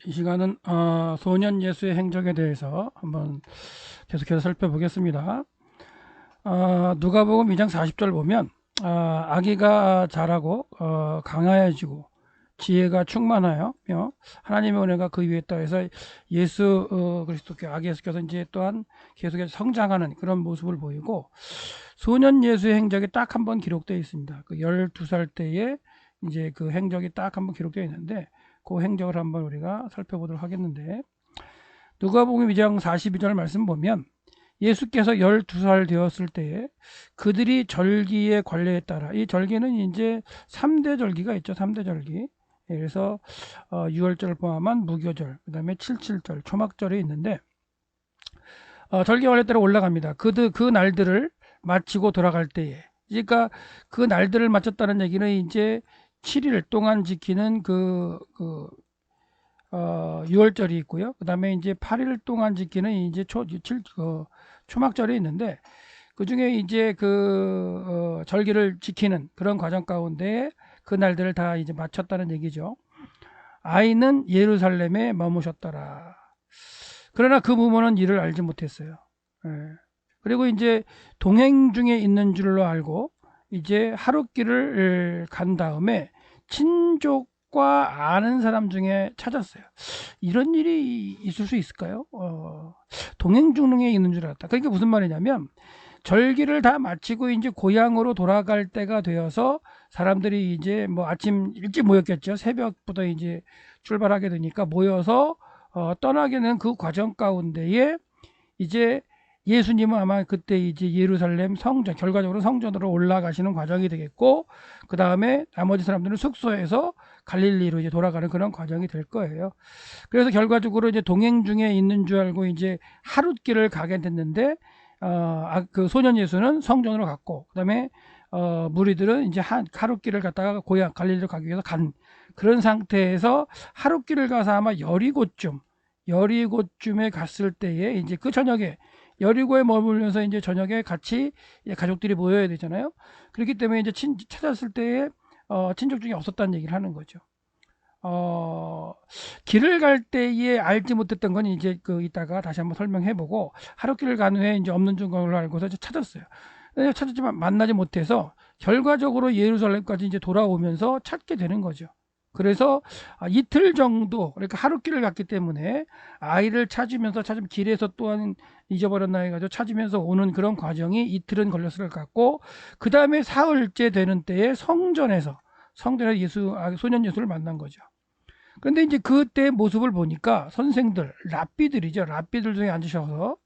이 시간은 소년 예수의 행적에 대해서 한번 계속해서 살펴보겠습니다. 누가복음 2장 40절 보면 아기가 자라고 강하여지고 지혜가 충만하여 하나님의 은혜가 그 위에 있다 해서 예수 그리스도께 아기 예수께서 이제 또한 계속해서 성장하는 그런 모습을 보이고, 소년 예수의 행적이 딱 한 번 기록되어 있습니다. 그 12살 때에 이제 그 행적이 딱 한 번 기록되어 있는데, 그 행적을 한번 우리가 살펴보도록 하겠는데, 누가복음 2장 42절 말씀 보면 예수께서 12살 되었을 때에 그들이 절기의 관례에 따라, 이 절기는 이제 3대 절기가 있죠. 3대 절기. 그래서 6월절을 포함한 무교절, 그 다음에 77절, 초막절이 있는데, 절기 관례에 따라 올라갑니다. 그 날들을 마치고 돌아갈 때에, 그러니까 그 날들을 마쳤다는 얘기는 이제 7일 동안 지키는 6월절이 있고요. 그 다음에 이제 8일 동안 지키는 이제 초막절이 있는데, 그 중에 이제 절기를 지키는 그런 과정 가운데 그 날들을 다 이제 마쳤다는 얘기죠. 아이는 예루살렘에 머무셨더라. 그러나 그 부모는 이를 알지 못했어요. 예. 그리고 이제 동행 중에 있는 줄로 알고 이제 하룻길을 간 다음에 친족과 아는 사람 중에 찾았어요. 이런 일이 있을 수 있을까요? 동행 중에 있는 줄 알았다. 그러니까 무슨 말이냐면, 절기를 다 마치고 이제 고향으로 돌아갈 때가 되어서 사람들이 이제 뭐 아침 일찍 모였겠죠. 새벽부터 이제 출발하게 되니까 모여서 떠나게 된 그 과정 가운데에 이제 예수님은 아마 그때 이제 예루살렘 성전, 결과적으로 성전으로 올라가시는 과정이 되겠고, 그 다음에 나머지 사람들은 숙소에서 갈릴리로 이제 돌아가는 그런 과정이 될 거예요. 그래서 결과적으로 이제 동행 중에 있는 줄 알고 이제 하룻길을 가게 됐는데, 그 소년 예수는 성전으로 갔고, 그 다음에 무리들은 이제 하룻길을 갔다가 고향 갈릴리로 가기 위해서 간 그런 상태에서 하룻길을 가서 아마 여리고쯤에 갔을 때에 이제 그 저녁에 여리고에 머물면서 이제 저녁에 같이 가족들이 모여야 되잖아요. 그렇기 때문에 이제 찾았을 때에 친족 중에 없었다는 얘기를 하는 거죠. 길을 갈 때에 알지 못했던 건 이제 이따가 다시 한번 설명해보고, 하룻길을 간 후에 이제 없는 걸로 알고서 찾았어요. 찾았지만 만나지 못해서 결과적으로 예루살렘까지 이제 돌아오면서 찾게 되는 거죠. 그래서 이틀 정도, 그러니까 하룻길을 갔기 때문에 아이를 찾으면 길에서 또한 잊어버렸나 해가지고 찾으면서 오는 그런 과정이 이틀은 걸렸을 것 같고, 그 다음에 사흘째 되는 때에 성전에서 소년 예수를 만난 거죠. 그런데 이제 그때 모습을 보니까 선생들, 랍비들이죠. 랍비들 중에 앉으셔서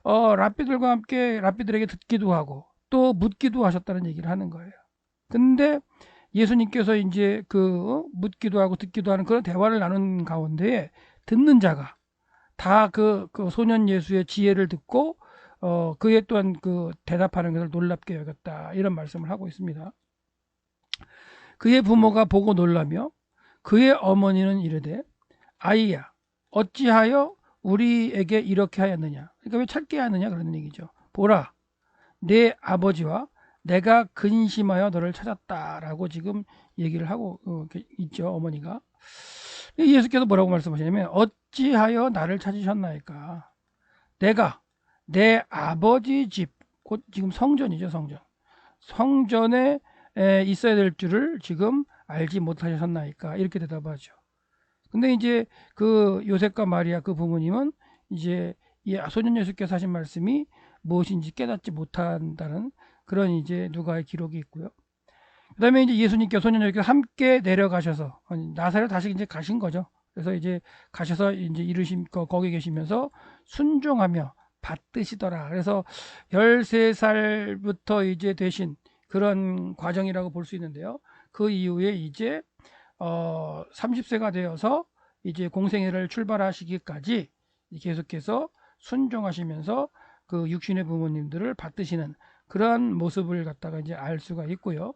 랍비들과 함께 랍비들에게 듣기도 하고 또 묻기도 하셨다는 얘기를 하는 거예요. 근데 예수님께서 이제 묻기도 하고 듣기도 하는 그런 대화를 나눈 가운데 듣는 자가 다 그 소년 예수의 지혜를 듣고 그에 또한 대답하는 것을 놀랍게 여겼다, 이런 말씀을 하고 있습니다. 그의 부모가 보고 놀라며 그의 어머니는 이르되, 아이야, 어찌하여 우리에게 이렇게 하였느냐. 그러니까 왜 찾게 하느냐 그러는 얘기죠. 보라, 내 아버지와 내가 근심하여 너를 찾았다라고 지금 얘기를 하고 있죠, 어머니가. 예수께서 뭐라고 말씀하시냐면, 어찌하여 나를 찾으셨나이까. 내가 내 아버지 집, 곧 지금 성전이죠, 성전. 성전에 있어야 될 줄을 지금 알지 못하셨나이까, 이렇게 대답하죠. 근데 이제 요셉과 마리아 그 부모님은 이제 이 소년 예수께서 하신 말씀이 무엇인지 깨닫지 못한다는 그런 이제 누가의 기록이 있고요. 그다음에 이제 예수님께서 소년 예수께서 함께 내려가셔서 나사렛 다시 이제 가신 거죠. 그래서 이제 가셔서 이제 거기 계시면서 순종하며 받드시더라. 그래서 13살부터 이제 되신 그런 과정이라고 볼 수 있는데요. 그 이후에 이제 30세가 되어서 이제 공생애를 출발하시기까지 계속해서 순종하시면서 그 육신의 부모님들을 받드시는 그런 모습을 갖다가 이제 알 수가 있고요.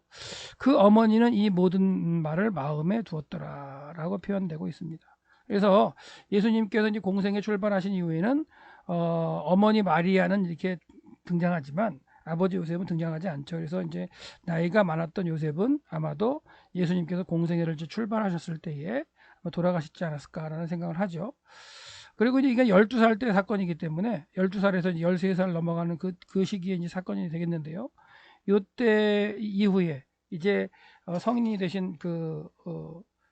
그 어머니는 이 모든 말을 마음에 두었더라라고 표현되고 있습니다. 그래서 예수님께서 이제 공생에 출발하신 이후에는 어머니 마리아는 이렇게 등장하지만 아버지 요셉은 등장하지 않죠. 그래서 이제 나이가 많았던 요셉은 아마도 예수님께서 공생애를 출발하셨을 때에 돌아가시지 않았을까라는 생각을 하죠. 그리고 이제 이게 12살 때 사건이기 때문에 12살에서 13살 넘어가는 그 시기에 이제 사건이 되겠는데요. 요때 이후에 이제 성인이 되신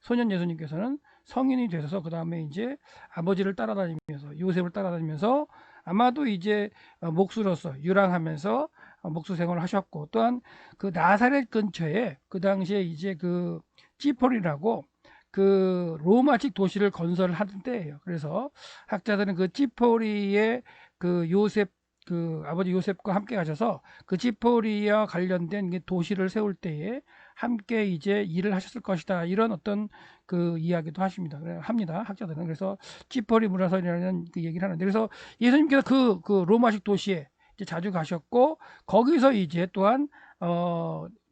소년 예수님께서는 성인이 되셔서 그 다음에 이제 아버지를 따라다니면서 요셉을 따라다니면서 아마도 이제 목수로서 유랑하면서 목수 생활을 하셨고, 또한 그 나사렛 근처에 그 당시에 이제 그 찌폴이라고 그 로마식 도시를 건설을 하던 때예요. 그래서 학자들은 그 찌포리의 그 요셉, 그 아버지 요셉과 함께 가셔서 그 찌포리와 관련된 도시를 세울 때에 함께 이제 일을 하셨을 것이다, 이런 어떤 그 이야기도 합니다, 학자들은. 그래서 찌포리 문화선이라는 그 얘기를 하는데, 그래서 예수님께서 그 로마식 도시에 이제 자주 가셨고, 거기서 이제 또한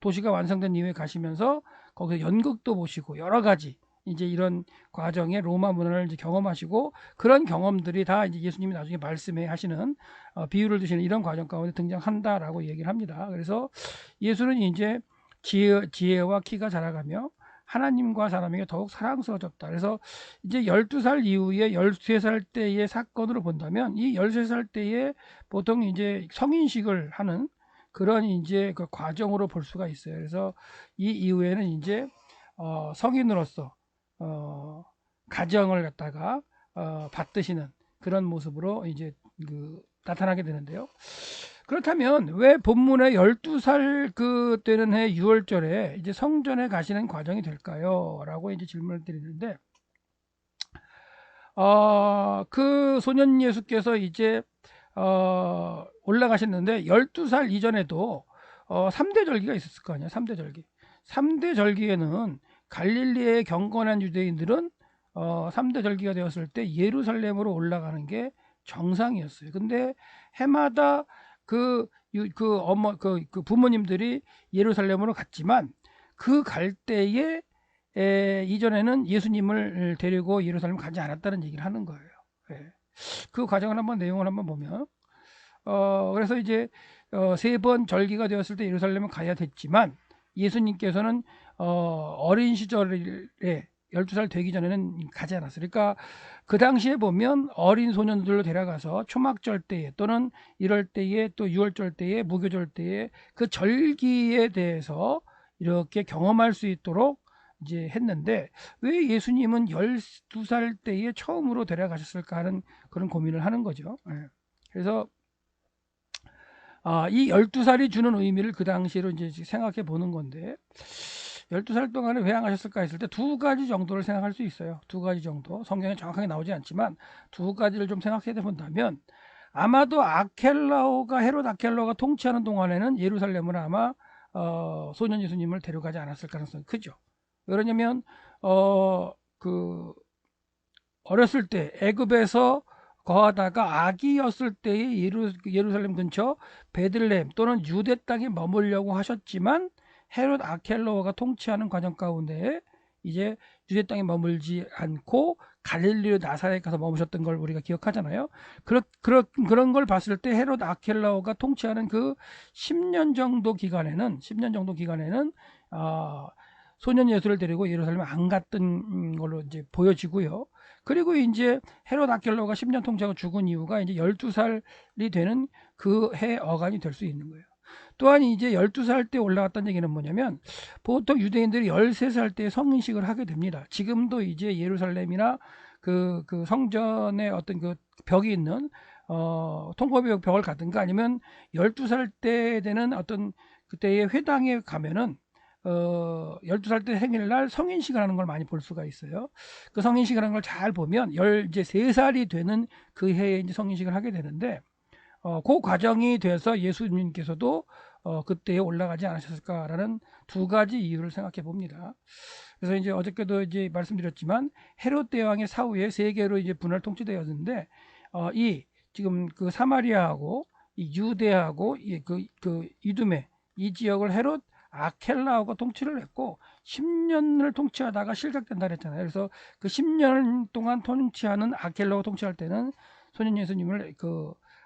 도시가 완성된 이후에 가시면서 거기서 연극도 보시고 여러 가지 이제 이런 과정에 로마 문화를 이제 경험하시고, 그런 경험들이 다 이제 예수님이 나중에 말씀해 하시는 비유를 드시는 이런 과정 가운데 등장한다라고 얘기를 합니다. 그래서 예수는 이제 지혜와 키가 자라가며 하나님과 사람에게 더욱 사랑스러워졌다. 그래서 이제 12살 이후에 13살 때의 사건으로 본다면, 이 13살 때에 보통 이제 성인식을 하는 그런 이제 그 과정으로 볼 수가 있어요. 그래서 이 이후에는 이제 성인으로서 가정을 갖다가 받드시는 그런 모습으로 이제 나타나게 되는데요. 그렇다면 왜 본문에 12살 그 되는 해 6월절에 이제 성전에 가시는 과정이 될까요? 라고 이제 질문을 드리는데, 그 소년 예수께서 이제 올라가셨는데 12살 이전에도 3대 절기가 있었을 거 아니에요. 3대 절기. 3대 절기에는 갈릴리의 경건한 유대인들은 3대 절기가 되었을 때 예루살렘으로 올라가는 게 정상이었어요. 근데 해마다 그 부모님들이 예루살렘으로 갔지만, 그 갈 때에 이전에는 예수님을 데리고 예루살렘 가지 않았다는 얘기를 하는 거예요. 예. 그 과정을 내용을 한번 보면, 그래서 이제 세 번 절기가 되었을 때 예루살렘을 가야 됐지만, 예수님께서는 어린 시절에 12살 되기 전에는 가지 않았어요. 그러니까 그 당시에 보면 어린 소년들로 데려가서 초막절 때에, 또는 이럴 때에, 또 6월절 때에, 무교절 때에 그 절기에 대해서 이렇게 경험할 수 있도록 이제 했는데, 왜 예수님은 12살 때에 처음으로 데려가셨을까 하는 그런 고민을 하는 거죠. 예. 그래서 이 12살이 주는 의미를 그 당시로 이제 생각해 보는 건데, 12살 동안에 왜 안 가셨을까 했을 때 두 가지 정도를 생각할 수 있어요. 두 가지 정도. 성경에 정확하게 나오지 않지만 두 가지를 좀 생각해 본다면, 아마도 헤롯 아켈라오가 통치하는 동안에는 예루살렘을 아마 소년 예수님을 데려가지 않았을 가능성이 크죠. 왜냐면 그 어렸을 때 애굽에서 거하다가 아기였을 때에 예루살렘 근처 베들레헴 또는 유대 땅에 머물려고 하셨지만, 헤롯 아켈라오가 통치하는 과정 가운데 이제 유대 땅에 머물지 않고 갈릴리로 나사렛에 가서 머무셨던 걸 우리가 기억하잖아요. 그런 걸 봤을 때 헤롯 아켈라오가 통치하는 그 10년 정도 기간에는 소년 예수를 데리고 예루살렘에 안 갔던 걸로 이제 보여지고요. 그리고 이제 헤롯 아켈라오가 10년 통치하고 죽은 이유가 이제 12살이 되는 그 해 어간이 될 수 있는 거예요. 또한 이제 12살 때 올라갔다는 얘기는 뭐냐면, 보통 유대인들이 13살 때 성인식을 하게 됩니다. 지금도 이제 예루살렘이나 그 성전에 어떤 그 벽이 있는 통곡의 벽을 가든가, 아니면 12살 때 되는 어떤 그때의 회당에 가면은 12살 때 생일날 성인식을 하는 걸 많이 볼 수가 있어요. 그 성인식을 하는 걸 잘 보면 이제 3살이 되는 그 해에 이제 성인식을 하게 되는데, 그 과정이 돼서 예수님께서도 그때에 올라가지 않으셨을까라는 두 가지 이유를 생각해 봅니다. 그래서 이제 어저께도 이제 말씀드렸지만, 헤롯 대왕의 사후에 세 개로 이제 분할 통치되었는데, 이 지금 그 사마리아하고 이 유대하고 그 이두메 이 지역을 헤롯 아켈라오가 통치를 했고 10년을 통치하다가 실격된다 그랬잖아요. 그래서 그 10년 동안 통치하는 아켈라오가 통치할 때는 소년 예수님을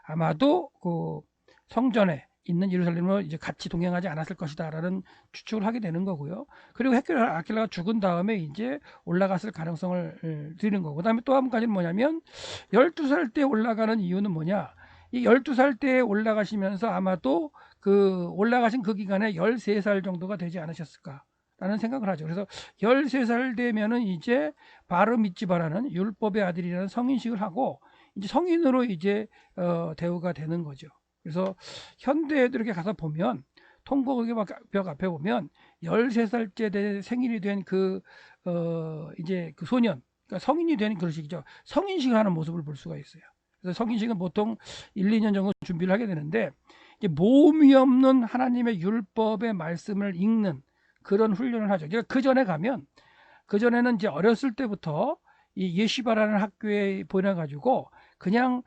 아마도 그 성전에 있는 예루살렘으로 이제 같이 동행하지 않았을 것이다라는 추측을 하게 되는 거고요. 그리고 헤킬라 아킬라가 죽은 다음에 이제 올라갔을 가능성을 드리는 거고, 그다음에 또 한 가지는 뭐냐면 12살 때 올라가는 이유는 뭐냐? 이 12살 때 올라가시면서 아마도 그 올라가신 그 기간에 13살 정도가 되지 않으셨을까? 라는 생각을 하죠. 그래서 13살 되면은 이제 바르 미츠바라는 율법의 아들이라는 성인식을 하고 이제 성인으로 이제 대우가 되는 거죠. 그래서 현대에도 이렇게 가서 보면 통곡의 벽 앞에 보면 13살째 된 생일이 된 이제 그 소년, 그러니까 성인이 된 그런 식이죠. 성인식을 하는 모습을 볼 수가 있어요. 그래서 성인식은 보통 1, 2년 정도 준비를 하게 되는데 이제 모험이 없는 하나님의 율법의 말씀을 읽는 그런 훈련을 하죠. 그러니까 그 전에 가면 그 전에는 이제 어렸을 때부터 이 예시바라는 학교에 보내가지고 그냥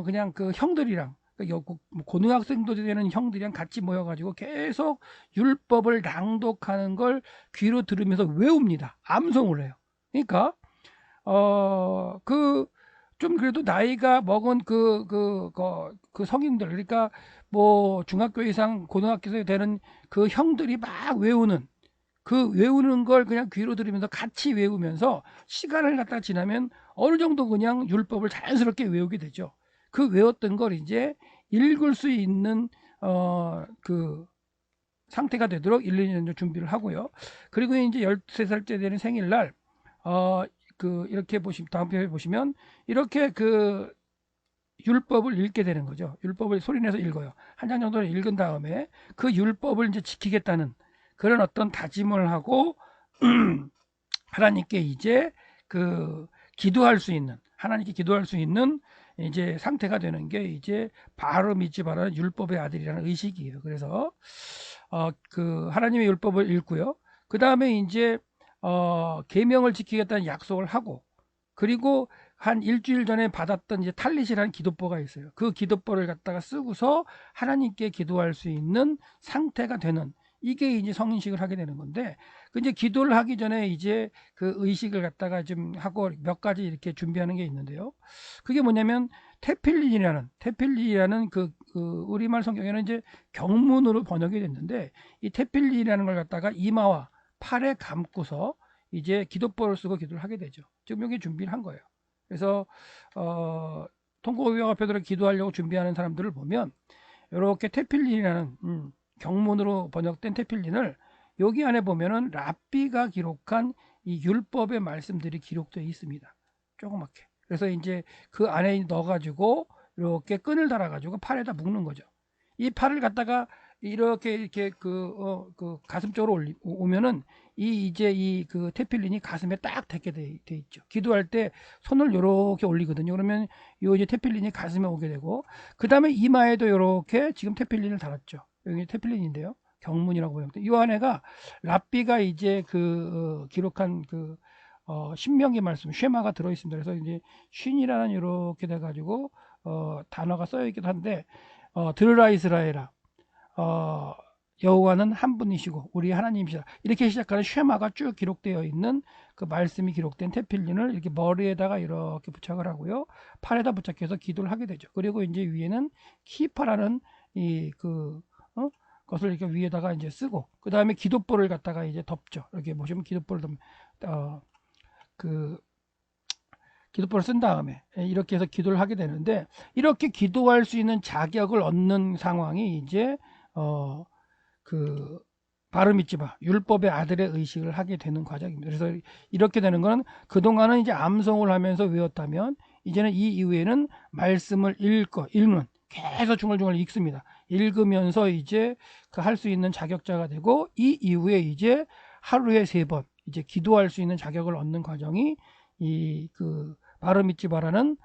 그냥 그 형들이랑 고등학생도 되는 형들이랑 같이 모여가지고 계속 율법을 낭독하는 걸 귀로 들으면서 외웁니다. 암송을 해요. 그러니까 좀 그래도 나이가 먹은 그 성인들, 그러니까 뭐 중학교 이상 고등학교 되는 그 형들이 막 외우는 그 외우는 걸 그냥 귀로 들으면서 같이 외우면서 시간을 갖다가 지나면 어느 정도 그냥 율법을 자연스럽게 외우게 되죠. 그 외웠던 걸 이제 읽을 수 있는 그 상태가 되도록 1, 2년 정도 준비를 하고요. 그리고 이제 13살째 되는 생일날 이렇게 다음 편에 보시면 이렇게 그 율법을 읽게 되는 거죠. 율법을 소리내서 읽어요. 한 장 정도를 읽은 다음에 그 율법을 이제 지키겠다는 그런 어떤 다짐을 하고 하나님께 이제 기도할 수 있는, 하나님께 기도할 수 있는 이제 상태가 되는 게 이제 바로 미츠바라는 율법의 아들이라는 의식이에요. 그래서 하나님의 율법을 읽고요. 그 다음에 이제 계명을 지키겠다는 약속을 하고, 그리고 한 일주일 전에 받았던 이제 탈릿이라는 기도뽀가 있어요. 그 기도뽀를 갖다가 쓰고서 하나님께 기도할 수 있는 상태가 되는, 이게 이제 성인식을 하게 되는 건데, 이제 기도를 하기 전에 이제 그 의식을 갖다가 좀 하고 몇 가지 이렇게 준비하는 게 있는데요. 그게 뭐냐면 테필린이라는 우리말 성경에는 이제 경문으로 번역이 됐는데, 이 테필린이라는 걸 갖다가 이마와 팔에 감고서 이제 기도뽀를 쓰고 기도를 하게 되죠. 지금 여기 준비를 한 거예요. 그래서 통곡의병 앞에 기도하려고 준비하는 사람들을 보면 이렇게 테필린이라는 경문으로 번역된 테필린을 여기 안에 보면은 랍비가 기록한 이 율법의 말씀들이 기록되어 있습니다. 조그맣게. 그래서 이제 그 안에 넣어가지고 이렇게 끈을 달아가지고 팔에다 묶는 거죠. 이 팔을 갖다가 이렇게 그 가슴 쪽으로 오면은 이제 그 테필린이 가슴에 딱 닿게 돼 있죠. 기도할 때 손을 이렇게 올리거든요. 그러면 요 이제 테필린이 가슴에 오게 되고, 그 다음에 이마에도 이렇게 지금 테필린을 달았죠. 여기 테필린인데요. 경문이라고 보는데 이 안에가 랍비가 이제 기록한 신명기 말씀 쉐마가 들어 있습니다. 그래서 이제 쉰이라는 이렇게 돼 가지고 단어가 써 있기도 한데 들으라 이스라엘아, 여호와는 한 분이시고 우리 하나님이시다, 이렇게 시작하는 쉐마가 쭉 기록되어 있는 그 말씀이 기록된 테필린을 이렇게 머리에다가 이렇게 부착을 하고요, 팔에다 부착해서 기도를 하게 되죠. 그리고 이제 위에는 키파라는 것을 이렇게 위에다가 이제 쓰고, 그 다음에 기도볼을 갖다가 이제 덮죠. 이렇게 보시면 기도볼을 기도볼을 쓴 다음에 이렇게 해서 기도를 하게 되는데, 이렇게 기도할 수 있는 자격을 얻는 상황이 이제 바르 미츠바 율법의 아들의 의식을 하게 되는 과정입니다. 그래서 이렇게 되는 거는 그동안은 이제 암송을 하면서 외웠다면 이제는 이 이후에는 말씀을 읽는, 계속 중얼중얼 읽습니다. 읽으면서 이제 할 수 있는 자격자가 되고, 이 이후에 이제 하루에 3번 이제 기도할 수 있는 자격을 얻는 과정이 바르 미츠바라는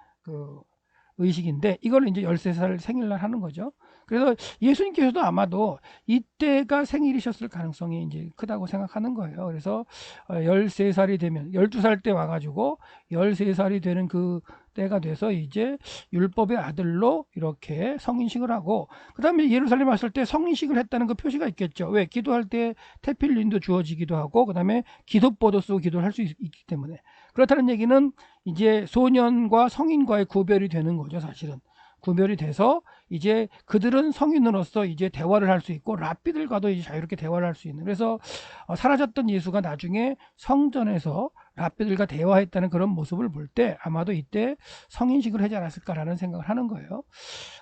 의식인데, 이걸 이제 13살 생일날 하는 거죠. 그래서 예수님께서도 아마도 이때가 생일이셨을 가능성이 이제 크다고 생각하는 거예요. 그래서 13살이 되면 12살 때 와가지고 13살이 되는 그 때가 돼서 이제 율법의 아들로 이렇게 성인식을 하고, 그 다음에 예루살렘 왔을 때 성인식을 했다는 그 표시가 있겠죠. 왜? 기도할 때 테필린도 주어지기도 하고, 그 다음에 기도뽀도 쓰고 기도를 할 수 있기 때문에. 그렇다는 얘기는 이제 소년과 성인과의 구별이 되는 거죠, 사실은. 구별이 돼서 이제 그들은 성인으로서 이제 대화를 할 수 있고 랍비들과도 이제 자유롭게 대화를 할 수 있는, 그래서 사라졌던 예수가 나중에 성전에서 랍비들과 대화했다는 그런 모습을 볼 때 아마도 이때 성인식을 하지 않았을까라는 생각을 하는 거예요.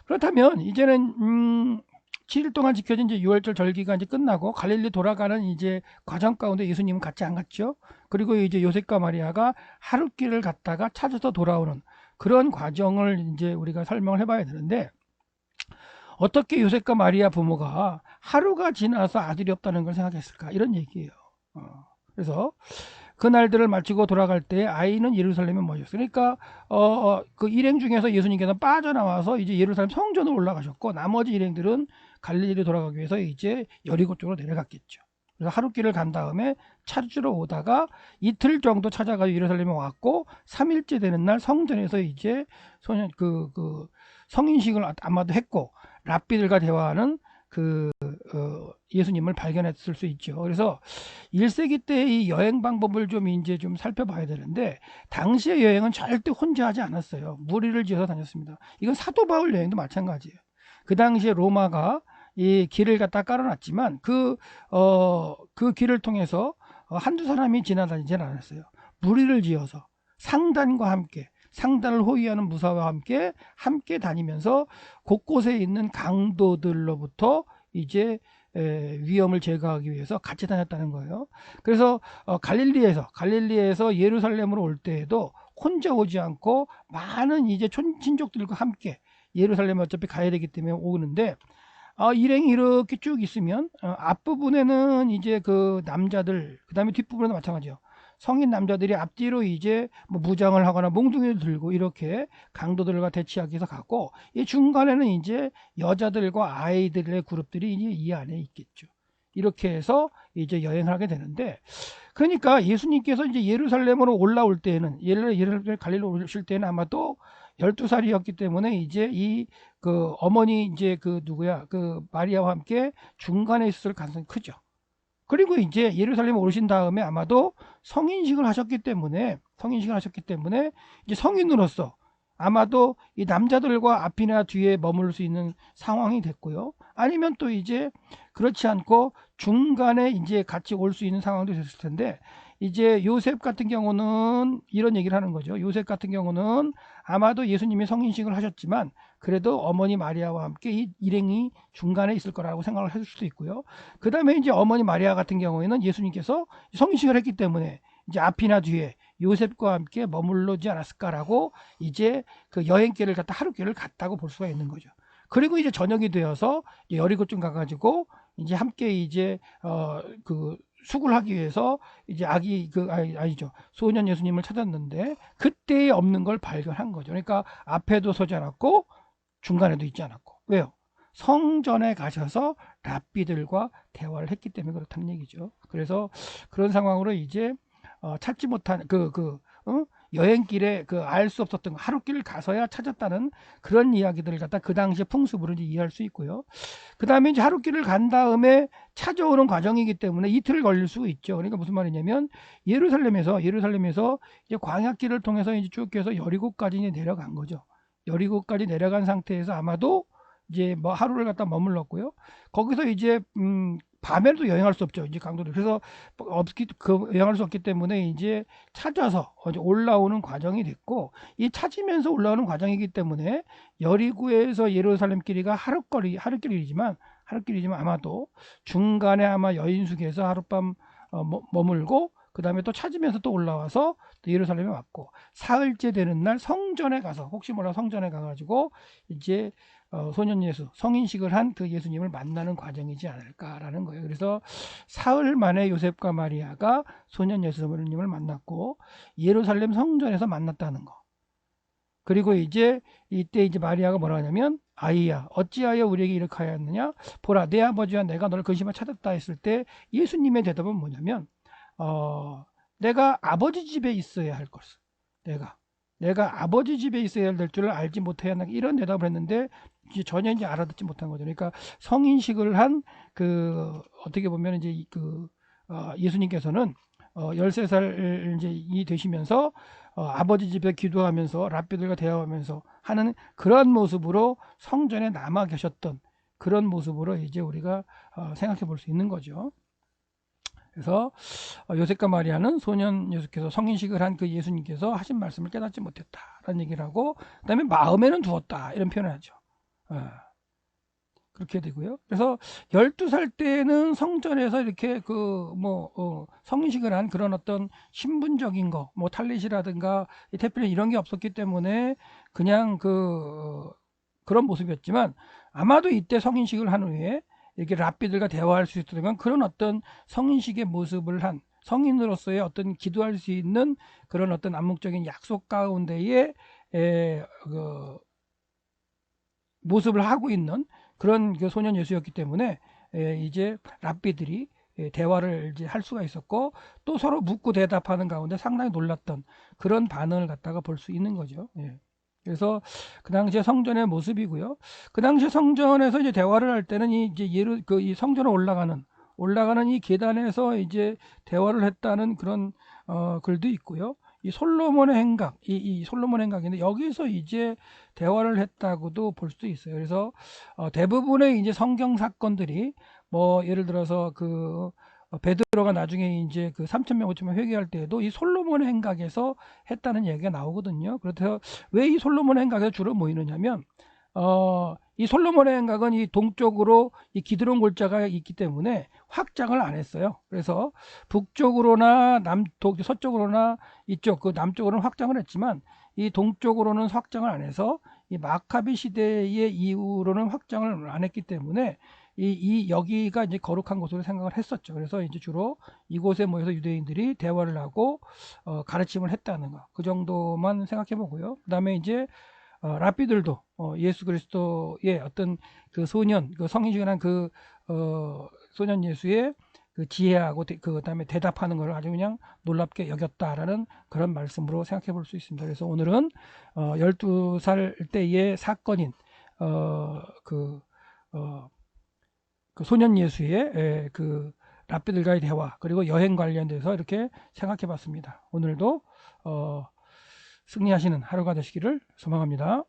그렇다면 이제는 7일 동안 지켜진 이제 6월절 절기가 이제 끝나고 갈릴리 돌아가는 이제 과정 가운데 예수님은 같이 안 갔죠. 그리고 이제 요셉과 마리아가 하룻길을 갔다가 찾아서 돌아오는 그런 과정을 이제 우리가 설명을 해봐야 되는데, 어떻게 요셉과 마리아 부모가 하루가 지나서 아들이 없다는 걸 생각했을까, 이런 얘기예요. 그래서 그날들을 마치고 돌아갈 때 아이는 예루살렘에 모였어요. 그러니까 그 일행 중에서 예수님께서 빠져나와서 이제 예루살렘 성전으로 올라가셨고, 나머지 일행들은 갈릴리로 돌아가기 위해서 이제 여리고 쪽으로 내려갔겠죠. 그래서 하룻길을 간 다음에 찾으러 오다가 이틀 정도 찾아가지고 예루살렘에 왔고, 3일째 되는 날 성전에서 이제 소년 성인식을 아마도 했고, 랍비들과 대화하는 예수님을 발견했을 수 있죠. 그래서 1세기 때 이 여행 방법을 좀 이제 좀 살펴봐야 되는데, 당시의 여행은 절대 혼자 하지 않았어요. 무리를 지어서 다녔습니다. 이건 사도 바울 여행도 마찬가지예요. 그 당시에 로마가 이 길을 갖다 깔아놨지만 그 길을 통해서 한두 사람이 지나다니진 않았어요. 무리를 지어서 상단과 함께, 상단을 호위하는 무사와 함께 다니면서 곳곳에 있는 강도들로부터 이제 위험을 제거하기 위해서 같이 다녔다는 거예요. 그래서 갈릴리에서 예루살렘으로 올 때에도 혼자 오지 않고 많은 이제 친족들과 함께, 예루살렘에 어차피 가야 되기 때문에 오는데, 일행이 이렇게 쭉 있으면 앞부분에는 이제 그 남자들, 그 다음에 뒷부분에도 마찬가지죠. 성인 남자들이 앞뒤로 이제 뭐 무장을 하거나 몽둥이를 들고 이렇게 강도들과 대치하기 위해서 갔고, 이 중간에는 이제 여자들과 아이들의 그룹들이 이제 이 안에 있겠죠. 이렇게 해서 이제 여행을 하게 되는데, 그러니까 예수님께서 이제 예루살렘으로 올라올 때에는, 예루살렘 갈릴리로 오실 때는 아마도 12살이었기 때문에 이제 어머니 이제 마리아와 함께 중간에 있을 가능성이 크죠. 그리고 이제 예루살렘에 오르신 다음에 아마도 성인식을 하셨기 때문에 이제 성인으로서 아마도 이 남자들과 앞이나 뒤에 머물 수 있는 상황이 됐고요. 아니면 또 이제 그렇지 않고 중간에 이제 같이 올 수 있는 상황도 됐을 텐데, 이제 요셉 같은 경우는 이런 얘기를 하는 거죠. 요셉 같은 경우는 아마도 예수님이 성인식을 하셨지만 그래도 어머니 마리아와 함께 이 일행이 중간에 있을 거라고 생각을 할 수도 있고요. 그 다음에 이제 어머니 마리아 같은 경우에는 예수님께서 성인식을 했기 때문에 이제 앞이나 뒤에 요셉과 함께 머물러지 않았을까라고, 이제 그 여행길을 갖다 하룻길을 갔다고 볼 수가 있는 거죠. 그리고 이제 저녁이 되어서 여리고쯤 가가지고 이제 함께 이제 숙을 하기 위해서 이제 아니죠, 소년 예수님을 찾았는데 그때 없는 걸 발견한 거죠. 그러니까 앞에도 서지 않았고 중간에도 있지 않았고. 왜요? 성전에 가셔서 랍비들과 대화를 했기 때문에 그렇다는 얘기죠. 그래서 그런 상황으로 이제 찾지 못한 여행길에 알 수 없었던 하룻길을 가서야 찾았다는 그런 이야기들을 갖다 그 당시의 풍습으로 이해할 수 있고요. 그 다음에 이제 하룻길을 간 다음에 찾아오는 과정이기 때문에 이틀을 걸릴 수 있죠. 그러니까 무슨 말이냐면 예루살렘에서 이제 광야길을 통해서 이제 쭉 해서 여리고까지 이제 내려간 거죠. 여리고까지 내려간 상태에서 아마도 이제 뭐 하루를 갖다 머물렀고요. 거기서 이제 밤에도 여행할 수 없죠. 이제 강도들. 그래서 여행할 수 없기 때문에 이제 찾아서 올라오는 과정이 됐고, 이 찾으면서 올라오는 과정이기 때문에 여리고에서 예루살렘 길이가 하룻길이지만 아마도 중간에 아마 여인숙에서 하룻밤 머물고, 그 다음에 또 찾으면서 또 올라와서 또 예루살렘에 왔고, 사흘째 되는 날 성전에 가서, 혹시 몰라 성전에 가가지고 이제 소년 예수, 성인식을 한 그 예수님을 만나는 과정이지 않을까라는 거예요. 그래서 사흘 만에 요셉과 마리아가 소년 예수님을 만났고 예루살렘 성전에서 만났다는 거. 그리고 이제 이때 이제 마리아가 뭐라 하냐면, 아이야 어찌하여 우리에게 이렇게 하였느냐, 보라 내 아버지와 내가 너를 근심하여 찾았다 했을 때 예수님의 대답은 뭐냐면, 내가 아버지 집에 있어야 할 것을, 내가 아버지 집에 있어야 될 줄을 알지 못하였나, 이런 대답을 했는데 전혀 이제 알아듣지 못한 거죠. 그러니까 성인식을 한 어떻게 보면 이제 예수님께서는 13살 이제 이 되시면서 아버지 집에 기도하면서 랍비들과 대화하면서 하는 그런 모습으로 성전에 남아 계셨던 그런 모습으로 이제 우리가 생각해 볼 수 있는 거죠. 그래서 요셉과 마리아는 소년 예수께서 성인식을 한 그 예수님께서 하신 말씀을 깨닫지 못했다라는 얘기를 하고, 그다음에 마음에는 두었다 이런 표현을 하죠. 그렇게 되고요. 그래서 12살 때는 성전에서 이렇게 성인식을 한 그런 어떤 신분적인 거, 뭐 탈릿이라든가 테필린 이런 게 없었기 때문에 그냥 그런 모습이었지만, 아마도 이때 성인식을 한 후에 이렇게 랍비들과 대화할 수 있었던 그런 어떤 성인식의 모습을 한 성인으로서의 어떤 기도할 수 있는 그런 어떤 암묵적인 약속 가운데에 모습을 하고 있는 그런 소년 예수였기 때문에 이제 랍비들이 대화를 이제 할 수가 있었고, 또 서로 묻고 대답하는 가운데 상당히 놀랐던 그런 반응을 갖다가 볼 수 있는 거죠. 그래서 그 당시에 성전의 모습이고요. 그 당시에 성전에서 이제 대화를 할 때는 이 성전에 올라가는 이 계단에서 이제 대화를 했다는 그런 글도 있고요. 이 솔로몬의 행각, 이 솔로몬 행각인데 여기서 이제 대화를 했다고도 볼 수도 있어요. 그래서 대부분의 이제 성경 사건들이 뭐 예를 들어서 베드로가 나중에 이제 3,000명 5,000명 회개할 때에도 이 솔로몬 행각에서 했다는 얘기가 나오거든요. 그래서 왜 이 솔로몬 행각에 주로 모이느냐면 이 솔로몬의 행각은 이 동쪽으로 이 기드론 골짜기가 있기 때문에 확장을 안 했어요. 그래서 북쪽으로나 서쪽으로나 이쪽 남쪽으로는 확장을 했지만 이 동쪽으로는 확장을 안 해서 이 마카비 시대의 이후로는 확장을 안 했기 때문에 여기가 이제 거룩한 곳으로 생각을 했었죠. 그래서 이제 주로 이곳에 모여서 유대인들이 대화를 하고 가르침을 했다는 거, 그 정도만 생각해 보고요. 그다음에 이제 랍비들도 예수 그리스도의 어떤 성인식을 한 소년 예수의 지혜하고 그다음에 대답하는 걸 아주 그냥 놀랍게 여겼다라는 그런 말씀으로 생각해 볼 수 있습니다. 그래서 오늘은 12살 때의 사건인 소년 예수의 랍비들과의 대화, 그리고 여행 관련돼서 이렇게 생각해 봤습니다. 오늘도 승리하시는 하루가 되시기를 소망합니다.